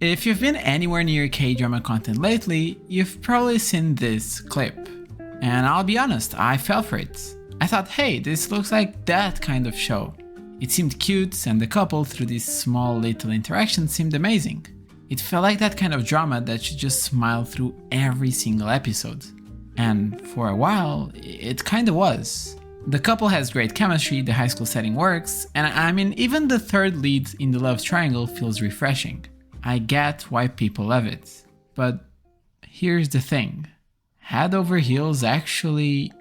If you've been anywhere near K-drama content lately, you've probably seen this clip. And I'll be honest, I fell for it. I thought, hey, this looks like that kind of show. It seemed cute, and the couple through these small little interactions seemed amazing. It felt like that kind of drama that you just smile through every single episode. And for a while, it kinda was. The couple has great chemistry, the high school setting works, and I mean, even the third lead in the love triangle feels refreshing. I get why people love it. But here's the thing. Head Over Heels actually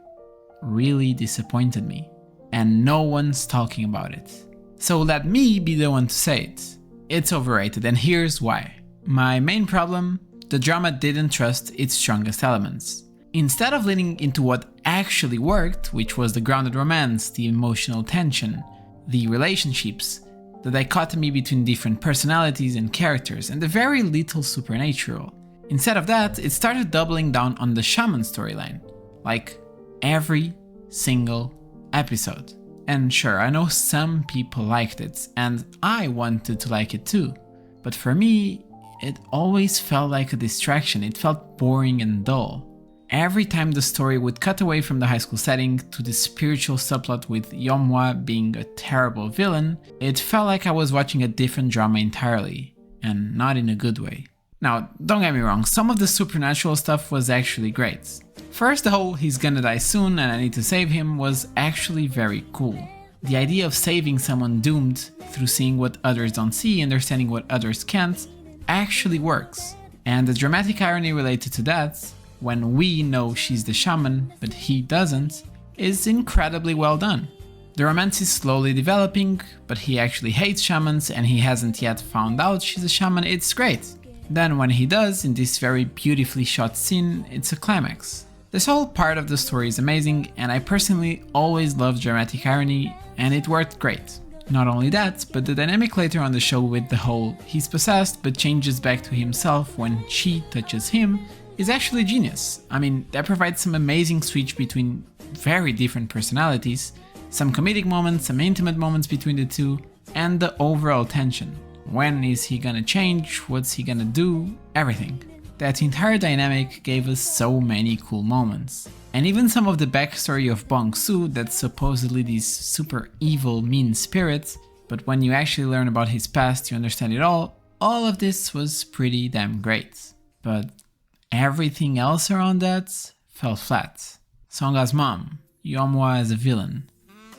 really disappointed me. And no one's talking about it. So let me be the one to say it. It's overrated, and here's why. My main problem, the drama didn't trust its strongest elements. Instead of leaning into what actually worked, which was the grounded romance, the emotional tension, the relationships, the dichotomy between different personalities and characters, and the very little supernatural. Instead of that, it started doubling down on the shaman storyline. Like, every single episode. And sure, I know some people liked it, and I wanted to like it too. But for me, it always felt like a distraction. It felt boring and dull. Every time the story would cut away from the high school setting to the spiritual subplot with Yeonhwa being a terrible villain, it felt like I was watching a different drama entirely, and not in a good way. Now, don't get me wrong, some of the supernatural stuff was actually great. First, the whole he's gonna die soon and I need to save him was actually very cool. The idea of saving someone doomed through seeing what others don't see, understanding what others can't, actually works. And the dramatic irony related to that, when we know she's the shaman, but he doesn't, is incredibly well done. The romance is slowly developing, but he actually hates shamans and he hasn't yet found out she's a shaman. It's great. Then when he does, in this very beautifully shot scene, it's a climax. This whole part of the story is amazing, and I personally always love dramatic irony, and it worked great. Not only that, but the dynamic later on the show with the whole he's possessed but changes back to himself when she touches him is actually genius. I mean, that provides some amazing switch between very different personalities, some comedic moments, some intimate moments between the two, and the overall tension. When is he gonna change? What's he gonna do? Everything. That entire dynamic gave us so many cool moments. And even some of the backstory of Bong-soo, that's supposedly this super evil, mean spirit, but when you actually learn about his past, you understand it all of this was pretty damn great. But everything else around that fell flat. Songa's mom, Yeonhwa as a villain.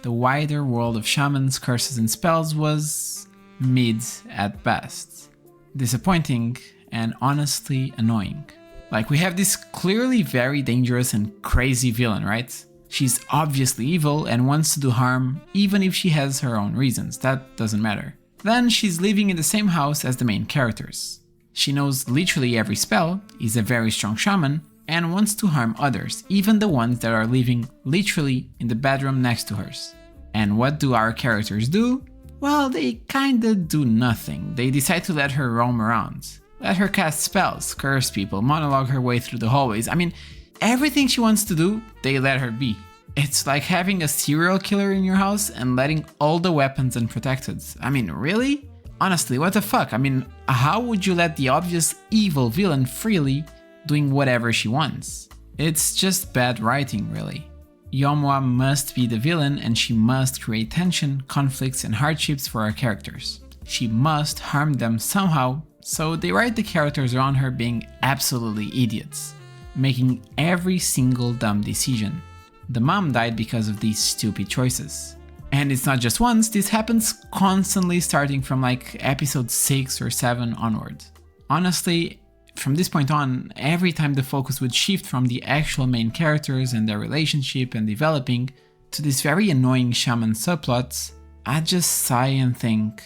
The wider world of shamans, curses and spells was mid at best. Disappointing and honestly annoying. Like, we have this clearly very dangerous and crazy villain, right? She's obviously evil and wants to do harm even if she has her own reasons, that doesn't matter. Then she's living in the same house as the main characters. She knows literally every spell, is a very strong shaman, and wants to harm others, even the ones that are living literally in the bedroom next to hers. And what do our characters do? Well, they kinda do nothing. They decide to let her roam around. Let her cast spells, curse people, monologue her way through the hallways. I mean, everything she wants to do, they let her be. It's like having a serial killer in your house and letting all the weapons unprotected. I mean, really? Honestly, what the fuck? I mean, how would you let the obvious evil villain freely doing whatever she wants? It's just bad writing, really. Yeonhwa must be the villain and she must create tension, conflicts and hardships for our characters. She must harm them somehow, so they write the characters around her being absolutely idiots, making every single dumb decision. The mom died because of these stupid choices. And it's not just once, this happens constantly starting from like episode 6 or 7 onward. Honestly, from this point on, every time the focus would shift from the actual main characters and their relationship and developing to this very annoying shaman subplots, I'd just sigh and think,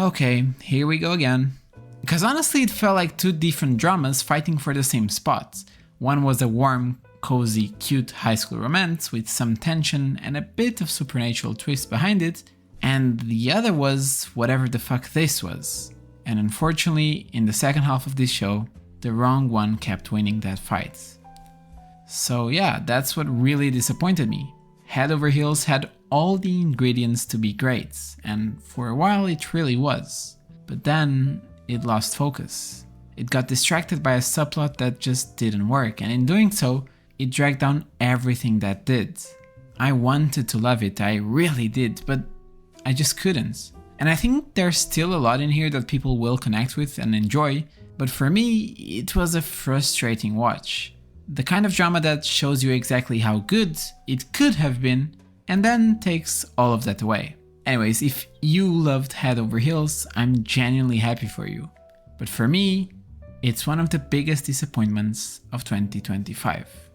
okay, here we go again. Because honestly, it felt like two different dramas fighting for the same spot. One was a warm, cozy, cute high school romance with some tension and a bit of supernatural twist behind it, and the other was whatever the fuck this was. And unfortunately, in the second half of this show, the wrong one kept winning that fight. So yeah, that's what really disappointed me. Head Over Heels had all the ingredients to be great, and for a while it really was. But then it lost focus. It got distracted by a subplot that just didn't work, and in doing so, it dragged down everything that did. I wanted to love it, I really did, but I just couldn't. And I think there's still a lot in here that people will connect with and enjoy, but for me, it was a frustrating watch. The kind of drama that shows you exactly how good it could have been, and then takes all of that away. Anyways, if you loved Head Over Heels, I'm genuinely happy for you. But for me, it's one of the biggest disappointments of 2025.